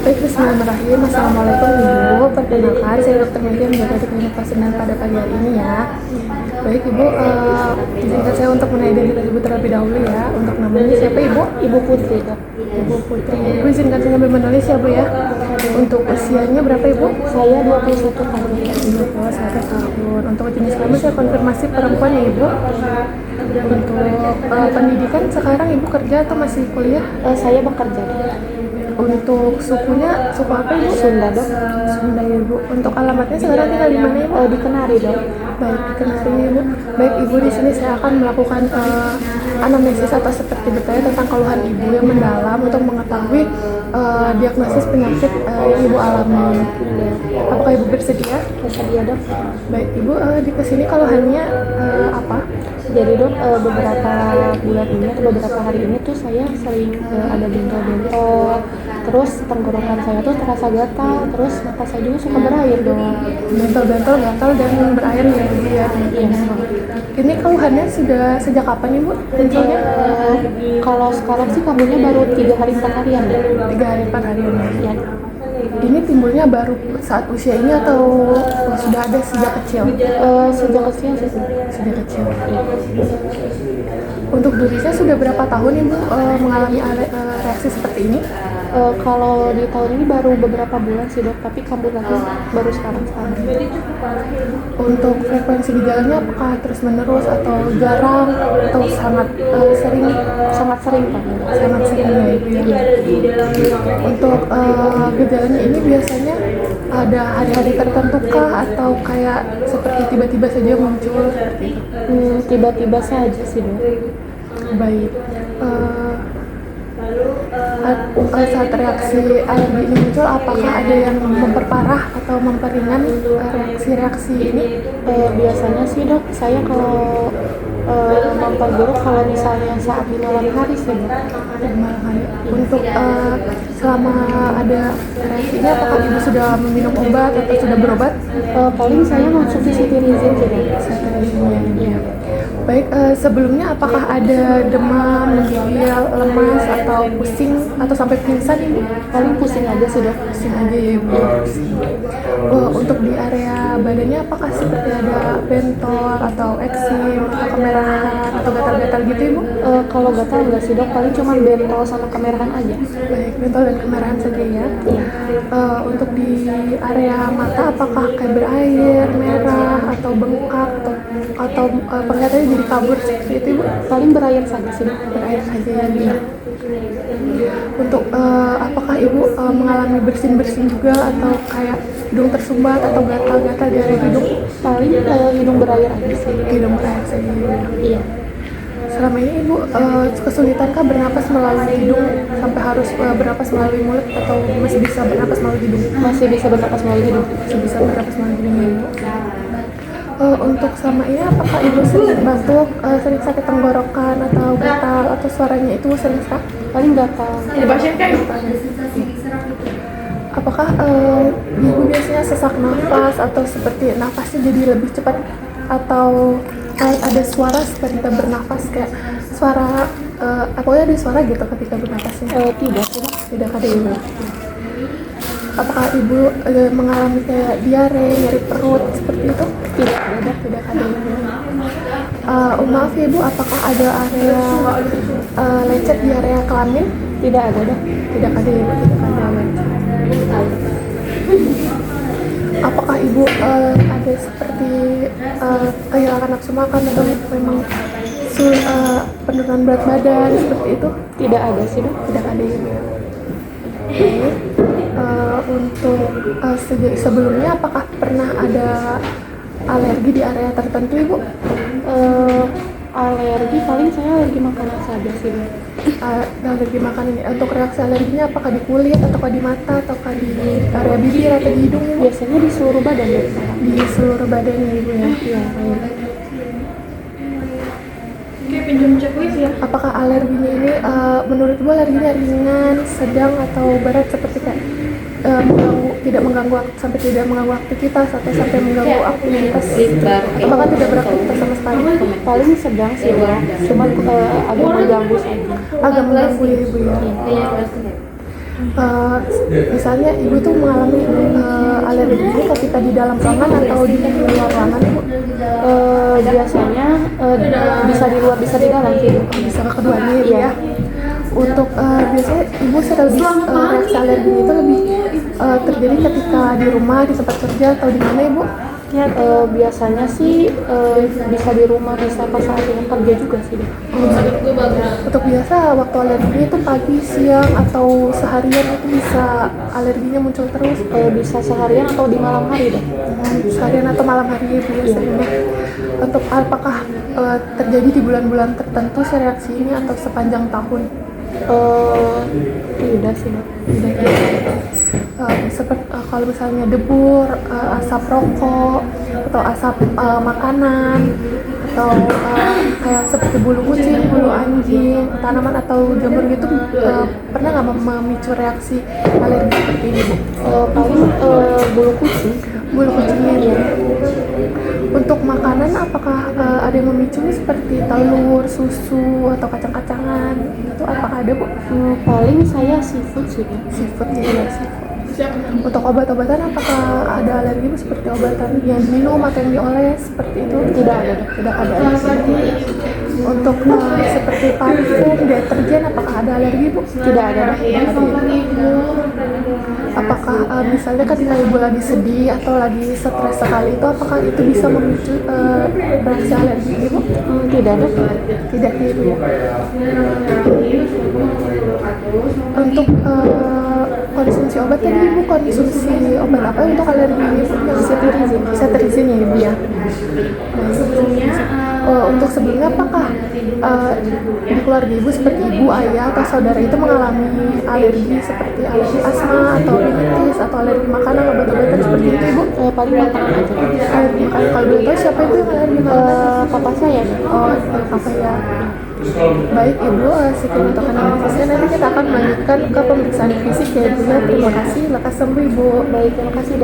Baik, bismillahirrahmanirrahim. Assalamualaikum Ibu. Perkenalkan, saya Dr. Megan, menjaga di klinik pasien pada pagi hari ini ya. Baik Ibu, izinkan saya untuk mengenai identitas Ibu terlebih dahulu ya. Untuk namanya siapa Ibu? Ibu Putri, Dok. Ibu Putri. Ibu izinkan saya sambil menulis ya Bu ya. Untuk usianya berapa Ibu? Saya 21 tahun. 21 tahun. Untuk jenis kelamin saya konfirmasi perempuan ya Ibu. Untuk pendidikan sekarang Ibu kerja atau masih kuliah? Saya bekerja, Dok. Untuk sukunya, suku apa Ibu? Sunda, Dok. Sunda ya Ibu. Untuk alamatnya sekarang tinggal di mana Ibu? Di Kenari, Dok. Baik, di Kenari Ibu. Baik Ibu, di sini saya akan melakukan anamnesis atau seperti bertanya tentang keluhan Ibu yang mendalam untuk mengetahui diagnosis penyakit yang Ibu alami. Apakah Ibu bersedia? Bersedia, Dok. Baik Ibu, di kesini keluhannya apa? Jadi, Dok, beberapa bulan ini atau beberapa hari ini tuh saya sering ada bentol-bentol. Terus tenggorokan saya tuh terasa gatal. Terus mata saya juga suka berair, Dok. Bentol-bentol, gatal dan berair ya Ibu ya. Iya. Ini keluhannya sudah sejak kapan Ibu munculnya? Kalau sekarang sih kamunya baru 3 hari 4 harian, Dok. 3 hari 4 hari ya. Ya. Ini timbulnya baru saat usia ini atau sudah ada sejak kecil? Sejak kecil sih. Sejak kecil. Untuk dirinya sudah berapa tahun Ibu mengalami reaksi seperti ini? Kalau di tahun ini baru beberapa bulan sih, Dok, tapi kambuh lagi baru sekarang. Untuk frekuensi gejalanya apakah terus menerus atau jarang atau sangat sering? Sangat sering, Pak. Sangat sering ya Ibu ya. Untuk gejalanya ini biasanya ada hari-hari tertentu kah atau kayak seperti tiba-tiba saja muncul seperti itu? Tiba-tiba saja sih, Dok. Baik. Saat reaksi alergi ini muncul, apakah ada yang memperparah atau memperingan reaksi-reaksi ini? Biasanya sih, Dok, saya kalau memperburuk kalau misalnya saat di malam hari sih, Dok. Untuk selama ada reaksi ini, apakah Ibu sudah meminum obat atau sudah berobat? Paling saya masuk di cetirizine sih, Dok. Iya. Baik, sebelumnya apakah ada demam, menggigil, lemas, atau pusing, atau sampai pingsan Ibu? Paling pusing aja sih, Dok. Pusing aja ya Ibu. Untuk di area badannya apakah seperti ada bentol atau eksim atau kemerahan atau gatal-gatal gitu Ibu? Kalau gatal enggak sih, Dok, paling cuma bentol sama kemerahan aja. Baik, bentol dan kemerahan saja ya. Iya. Untuk di area mata apakah kayak berair, merah, atau bengkak atau penglihatannya jadi kabur seperti itu Ibu? Paling berair saja sih, Dok. Berair saja ya. Iya. Untuk apakah Ibu mengalami bersin-bersin juga atau kayak hidung tersumbat atau gatal-gatal di area hidung? Paling hidung berair aja sih. Hidung berair saja ya. Iya. Selama ini Ibu kesulitankah bernapas melalui hidung sampai harus bernapas melalui mulut atau masih bisa bernapas melalui hidung? Masih bisa bernapas melalui hidung. Masih bisa bernapas melalui hidung ya Ibu. Untuk selama ini apakah Ibu sering batuk, sering sakit tenggorokan atau gatal atau suaranya itu sering serak? Paling gatal. Apakah Ibu biasanya sesak nafas atau seperti nafasnya jadi lebih cepat atau ada suara seperti kita bernafas kayak suara apakah ada suara gitu ketika bernafasnya? Tidak ada Ibu. Apakah Ibu mengalami kayak diare, nyeri perut seperti itu? Tidak ada Ibu. Maaf ya Ibu, apakah ada area lecet di area kelamin? Tidak ada, Dok. Tidak ada Ibu, tidak ada lecet. Apakah Ibu ada seperti kehilangan nafsu makan atau memang penurunan berat badan seperti itu? Tidak ada sih, Dok. Tidak ada Ibu. Untuk sebelumnya apakah pernah ada alergi di area tertentu Ibu? Alergi paling saya alergi makanan saja sih, Dok. Alergi makanan ini. Untuk reaksi alerginya apakah di kulit atau di mata atau di area bibir atau di hidung Ibu? Biasanya di seluruh badan, Dok. Di seluruh badan ya Ibu ya. Iya. Oke, pinjam checklist ya. Apakah alerginya ini menurut Ibu alerginya ringan, sedang atau berat seperti kayak tidak mengganggu sampai tidak mengganggu aktivitas atau sampai mengganggu aktivitas atau bahkan tidak beraktivitas sama sekali? Paling sedang sih, Dok. Cuma agak mengganggu saja. Agak mengganggu ya Ibu ya. Eh, Misalnya ibu tuh mengalami alergi ini ketika di dalam ruangan atau di luar ruangan ibu? Biasanya bisa di luar bisa di dalam sih. Bisa keduanya ibu Iya. ya. Untuk biasanya ibu lebih reaksi alergi itu lebih terjadi ketika di rumah, di tempat kerja atau di mana ibu? Ya, biasanya sih bisa di rumah, bisa pas saat ini kerja juga sih deh. Untuk biasa waktu alergi itu pagi, siang atau seharian itu bisa alerginya muncul terus. Bisa seharian atau di malam hari deh. Seharian atau malam hari biasanya. Untuk apakah terjadi di bulan-bulan tertentu si reaksi ini atau sepanjang tahun? Tidak sih Dok. Seperti kalau misalnya debu, asap rokok atau asap makanan atau kayak seperti bulu kucing, bulu anjing, tanaman atau jamur gitu, pernah nggak memicu reaksi alergi seperti ini Bu? Paling bulu kucing. Bulu kucingnya ya. Untuk makanan apakah ada yang memicunya seperti telur, susu atau kacang-kacangan gitu, apakah ada Bu? Paling saya seafood sih Dok. Seafood ya, seafood. Untuk obat-obatan apakah ada alergi Bu, seperti obatan yang diminum atau yang dioles seperti itu? Tidak ada Dok. Tidak ada alergi. Untuk seperti parfum, deterjen apakah ada alergi Bu? Tidak ada Dok. Apakah misalnya ketika ibu lagi sedih atau lagi stres sekali itu, apakah itu bisa memicu reaksi alergi ibu? Tidak Dok. Tidak gitu ya. Untuk konsumsi obat tadi ibu konsumsi obat apa untuk alergi ini Bu? Yang cetirizin ya ibu ya. Untuk sebelumnya apakah di keluarga ibu seperti ibu, ayah atau saudara itu mengalami alergi seperti alergi asma atau rinitis atau alergi makanan, obat-obatan seperti itu ibu? Paling makanan aja. Alergi makanan. Kalau boleh tahu siapa itu yang alergi makanan? Papa saya. Oh, apa ya? Baik ibu, sekian untuk analisisnya. Nanti kita akan melanjutkan ke pemeriksaan fisik ya ibu ya. Terima kasih, lekas sembuh ibu. Baik, terima kasih.